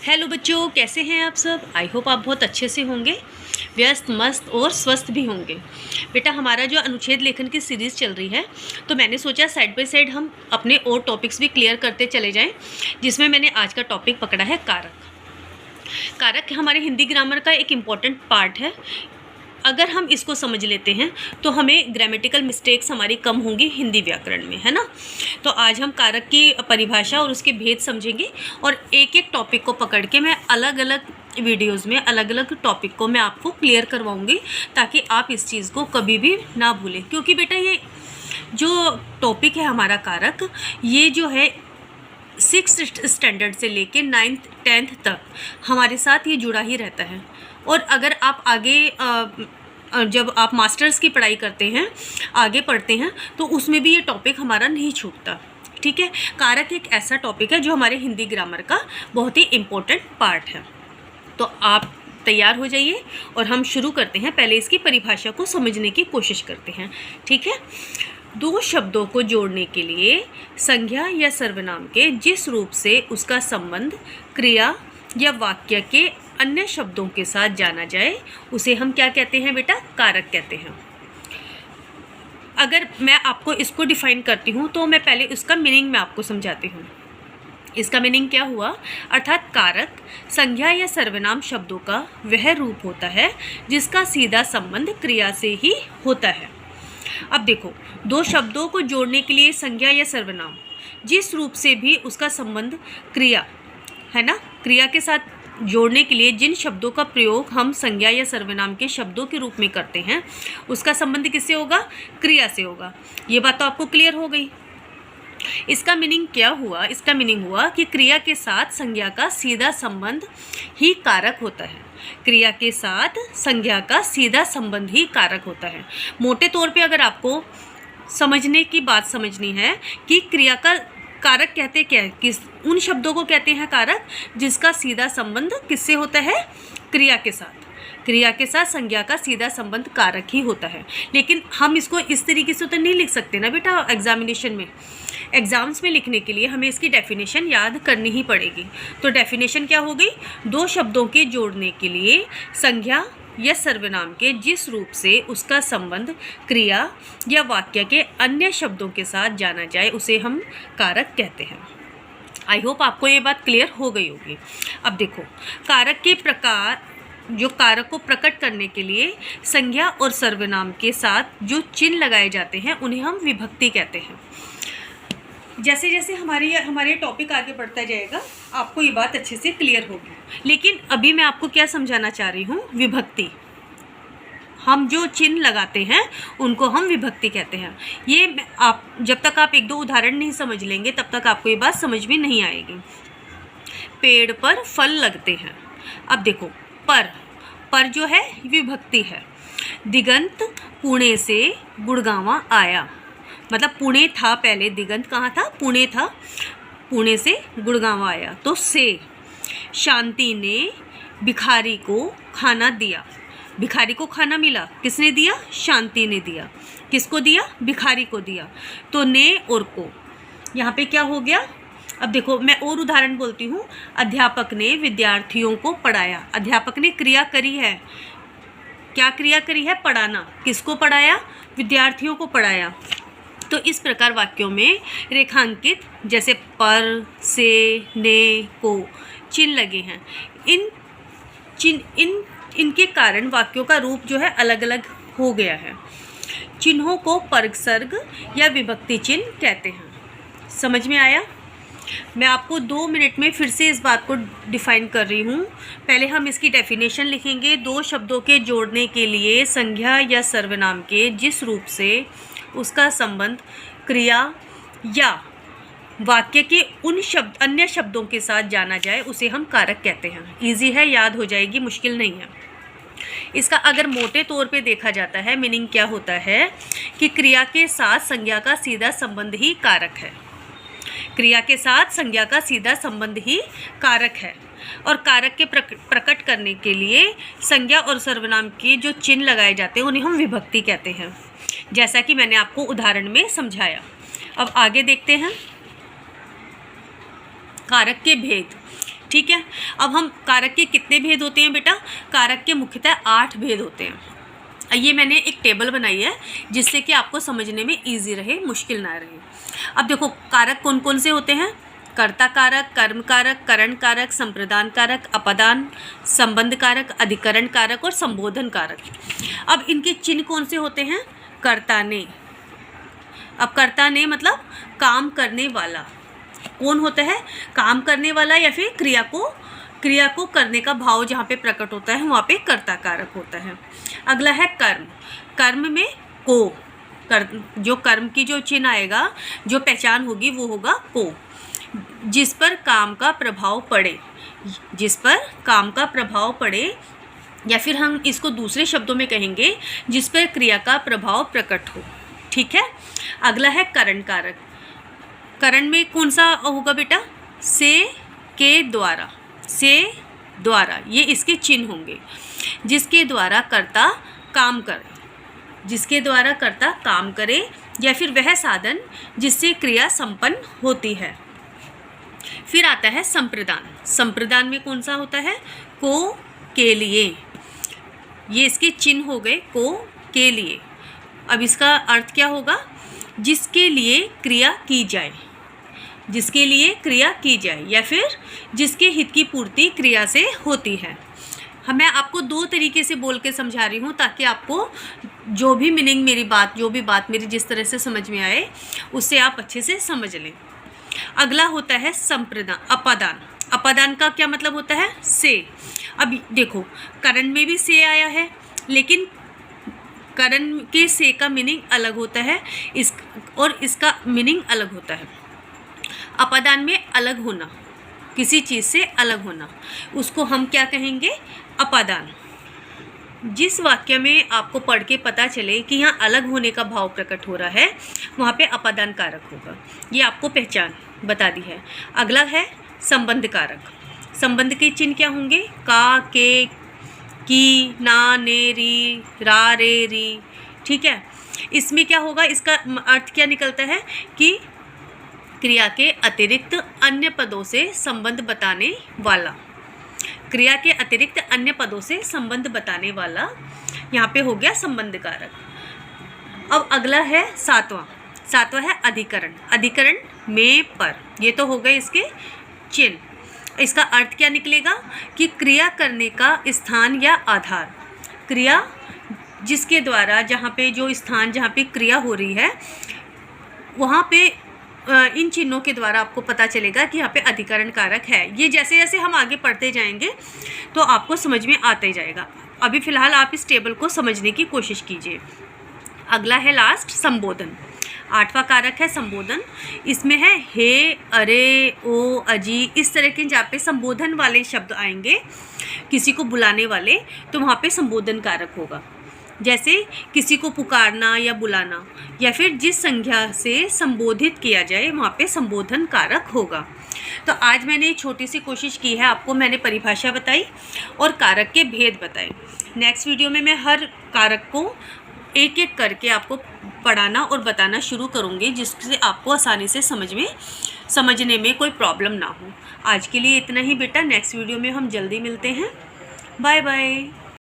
Hello बच्चों, कैसे हैं आप सब। आई होप आप बहुत अच्छे से होंगे, व्यस्त मस्त और स्वस्थ भी होंगे। बेटा, हमारा जो अनुच्छेद लेखन की सीरीज़ चल रही है, तो मैंने सोचा साइड बाय साइड हम अपने और टॉपिक्स भी क्लियर करते चले जाएं, जिसमें मैंने आज का टॉपिक पकड़ा है कारक। कारक हमारे हिंदी ग्रामर का एक इम्पॉर्टेंट पार्ट है। अगर हम इसको समझ लेते हैं तो हमें ग्रामेटिकल मिस्टेक्स हमारी कम होंगी हिंदी व्याकरण में, है ना। तो आज हम कारक की परिभाषा और उसके भेद समझेंगे, और एक एक टॉपिक को पकड़ के मैं अलग अलग वीडियोस में अलग अलग टॉपिक को मैं आपको क्लियर करवाऊंगी, ताकि आप इस चीज़ को कभी भी ना भूलें। क्योंकि बेटा, ये जो टॉपिक है हमारा कारक, ये जो है 6th स्टैंडर्ड से लेके 9th 10th तक हमारे साथ ये जुड़ा ही रहता है। और अगर आप आगे जब आप मास्टर्स की पढ़ाई करते हैं, आगे पढ़ते हैं, तो उसमें भी ये टॉपिक हमारा नहीं छूटता। ठीक है, कारक एक ऐसा टॉपिक है जो हमारे हिंदी ग्रामर का बहुत ही इम्पोर्टेंट पार्ट है। तो आप तैयार हो जाइए और हम शुरू करते हैं। पहले इसकी परिभाषा को समझने की कोशिश करते हैं। ठीक है, दो शब्दों को जोड़ने के लिए संज्ञा या सर्वनाम के जिस रूप से उसका संबंध क्रिया या वाक्य के अन्य शब्दों के साथ जाना जाए, उसे हम क्या कहते हैं बेटा? कारक कहते हैं। अगर मैं आपको इसको डिफाइन करती हूँ तो मैं पहले उसका मीनिंग मैं आपको समझाती हूँ। इसका मीनिंग क्या हुआ? अर्थात कारक संज्ञा या सर्वनाम शब्दों का वह रूप होता है जिसका सीधा संबंध क्रिया से ही होता है। अब देखो, दो शब्दों को जोड़ने के लिए संज्ञा या सर्वनाम जिस रूप से भी उसका संबंध क्रिया, है ना, क्रिया के साथ जोड़ने के लिए जिन शब्दों का प्रयोग हम संज्ञा या सर्वनाम के शब्दों के रूप में करते हैं, उसका संबंध किससे होगा? क्रिया से होगा। ये बात तो आपको क्लियर हो गई। इसका मीनिंग क्या हुआ? इसका मीनिंग हुआ कि क्रिया के साथ संज्ञा का सीधा संबंध ही कारक होता है। क्रिया के साथ संज्ञा का सीधा संबंध ही कारक होता है। मोटे तौर पे अगर आपको समझने की बात समझनी है कि क्रिया का कारक कहते क्या है, किस उन शब्दों को कहते हैं कारक जिसका सीधा संबंध किससे होता है? क्रिया के साथ। क्रिया के साथ संज्ञा का सीधा संबंध कारक ही होता है। लेकिन हम इसको इस तरीके से तो नहीं लिख सकते ना बेटा। एग्जामिनेशन में, एग्जाम्स में लिखने के लिए हमें इसकी डेफिनेशन याद करनी ही पड़ेगी। तो डेफिनेशन क्या हो गई? दो शब्दों के जोड़ने के लिए संज्ञा या सर्वनाम के जिस रूप से उसका संबंध क्रिया या वाक्य के अन्य शब्दों के साथ जाना जाए, उसे हम कारक कहते हैं। आई होप आपको ये बात क्लियर हो गई होगी। अब देखो, कारक के प्रकार, जो कारक को प्रकट करने के लिए संज्ञा और सर्वनाम के साथ जो चिन्ह लगाए जाते हैं, उन्हें हम विभक्ति कहते हैं। जैसे जैसे हमारे टॉपिक आगे बढ़ता जाएगा, आपको ये बात अच्छे से क्लियर होगी। लेकिन अभी मैं आपको क्या समझाना चाह रही हूँ? विभक्ति। हम जो चिन्ह लगाते हैं उनको हम विभक्ति कहते हैं। ये आप जब तक आप एक दो उदाहरण नहीं समझ लेंगे, तब तक आपको ये बात समझ में नहीं आएगी। पेड़ पर फल लगते हैं। अब देखो, पर जो है विभक्ति है। दिगंत पुणे से गुड़गांवा आया, मतलब पुणे था पहले, दिगंत कहाँ था? पुणे था, पुणे से गुड़गांव आया। तो से, शांति ने भिखारी को खाना दिया। भिखारी को खाना मिला, किसने दिया? शांति ने दिया। किसको दिया? भिखारी को दिया। तो ने और को, यहाँ पे क्या हो गया? अब देखो, मैं और उदाहरण बोलती हूँ। अध्यापक ने विद्यार्थियों को पढ़ाया। अध्यापक ने क्रिया करी है। क्या क्रिया करी है? पढ़ाना। किसको पढ़ाया? विद्यार्थियों को पढ़ाया। तो इस प्रकार वाक्यों में रेखांकित, जैसे पर, से, ने, को चिन्ह लगे हैं। इनके कारण वाक्यों का रूप जो है अलग अलग हो गया है। चिन्हों को परसर्ग या विभक्ति चिन्ह कहते हैं। समझ में आया? मैं आपको 2 मिनट में फिर से इस बात को डिफाइन कर रही हूँ। पहले हम इसकी डेफिनेशन लिखेंगे। दो शब्दों के जोड़ने के लिए संज्ञा या सर्वनाम के जिस रूप से उसका संबंध क्रिया या वाक्य के उन अन्य शब्दों के साथ जाना जाए, उसे हम कारक कहते हैं। इजी है, याद हो जाएगी, मुश्किल नहीं है। इसका अगर मोटे तौर पे देखा जाता है, मीनिंग क्या होता है कि क्रिया के साथ संज्ञा का सीधा संबंध ही कारक है। क्रिया के साथ संज्ञा का सीधा संबंध ही कारक है। और कारक के प्रकट करने के लिए संज्ञा और सर्वनाम के जो चिन्ह लगाए जाते हैं, उन्हें हम विभक्ति कहते हैं, जैसा कि मैंने आपको उदाहरण में समझाया। अब आगे देखते हैं कारक के भेद। ठीक है। अब हम कारक के कितने भेद होते हैं बेटा? कारक के मुख्यतः 8 भेद होते हैं। ये मैंने एक टेबल बनाई है जिससे कि आपको समझने में ईजी रहे, मुश्किल ना रहे। अब देखो कारक कौन कौन से होते हैं? कर्ता कारक, कर्म कारक, करण कारक, संप्रदान कारक, अपदान, संबंध कारक, अधिकरण कारक और संबोधन कारक। अब इनके चिन्ह कौन से होते हैं? कर्ता ने। अब कर्ता ने मतलब काम करने वाला। कौन होता है? काम करने वाला या फिर क्रिया को करने का भाव जहाँ पे प्रकट होता है वहाँ पे कर्ता कारक होता है। अगला है कर्म। कर्म में को, जो कर्म की जो चिन्ह आएगा, जो पहचान होगी वो होगा को। जिस पर काम का प्रभाव पड़े, जिस पर काम का प्रभाव पड़े, या फिर हम इसको दूसरे शब्दों में कहेंगे जिस पर क्रिया का प्रभाव प्रकट हो। ठीक है। अगला है करण कारक। करण में कौन सा होगा बेटा? से, के, द्वारा। से, द्वारा, ये इसके चिन्ह होंगे। जिसके द्वारा कर्ता काम करे, जिसके द्वारा कर्ता काम करे, या फिर वह साधन जिससे क्रिया संपन्न होती है। फिर आता है संप्रदान। संप्रदान में कौन सा होता है? को, के लिए। ये इसके चिन्ह हो गए, को, के लिए। अब इसका अर्थ क्या होगा? जिसके लिए क्रिया की जाए, जिसके लिए क्रिया की जाए, या फिर जिसके हित की पूर्ति क्रिया से होती है। मैं आपको 2 तरीके से बोल के समझा रही हूँ ताकि आपको जो भी मीनिंग मेरी बात, जो भी बात मेरी जिस तरह से समझ में आए उससे आप अच्छे से समझ लें। अगला होता है संप्रदान, अपदान। अपदान का क्या मतलब होता है? से। अब देखो करण में भी से आया है, लेकिन करण के से का मीनिंग अलग होता है, और इसका मीनिंग अलग होता है। अपदान में अलग होना, किसी चीज़ से अलग होना, उसको हम क्या कहेंगे? अपदान। जिस वाक्य में आपको पढ़ के पता चले कि यहाँ अलग होने का भाव प्रकट हो रहा है वहाँ पे अपदान कारक होगा। ये आपको पहचान बता दी है। अगला है संबंध कारक। संबंध के चिन्ह क्या होंगे? का, के, की, ना, ने, री, रा, रे, री। ठीक है। इसमें क्या होगा? इसका अर्थ क्या निकलता है कि क्रिया के अतिरिक्त अन्य पदों से संबंध बताने वाला। क्रिया के अतिरिक्त अन्य पदों से संबंध बताने वाला, यहाँ पे हो गया संबंध कारक। अब अगला है सातवां है अधिकरण। अधिकरण में पर, ये तो हो गए इसके चिन्ह। इसका अर्थ क्या निकलेगा कि क्रिया करने का स्थान या आधार। क्रिया जिसके द्वारा, जहाँ पे जो स्थान जहाँ पे क्रिया हो रही है वहाँ पे इन चिन्हों के द्वारा आपको पता चलेगा कि यहाँ पे अधिकरण कारक है। ये जैसे जैसे हम आगे पढ़ते जाएंगे तो आपको समझ में आता ही जाएगा। अभी फ़िलहाल आप इस टेबल को समझने की कोशिश कीजिए। अगला है लास्ट संबोधन। 8वां कारक है संबोधन। इसमें है हे, अरे, ओ, अजी, इस तरह के जहाँ पे संबोधन वाले शब्द आएंगे, किसी को बुलाने वाले, तो वहाँ पे संबोधन कारक होगा। जैसे किसी को पुकारना या बुलाना, या फिर जिस संज्ञा से संबोधित किया जाए वहाँ पे संबोधन कारक होगा। तो आज मैंने छोटी सी कोशिश की है, आपको मैंने परिभाषा बताई और कारक के भेद बताए। नेक्स्ट वीडियो में मैं हर कारक को एक एक करके आपको पढ़ाना और बताना शुरू करूँगी, जिससे आपको आसानी से समझने में कोई प्रॉब्लम ना हो। आज के लिए इतना ही बेटा। नेक्स्ट वीडियो में हम जल्दी मिलते हैं। Bye bye.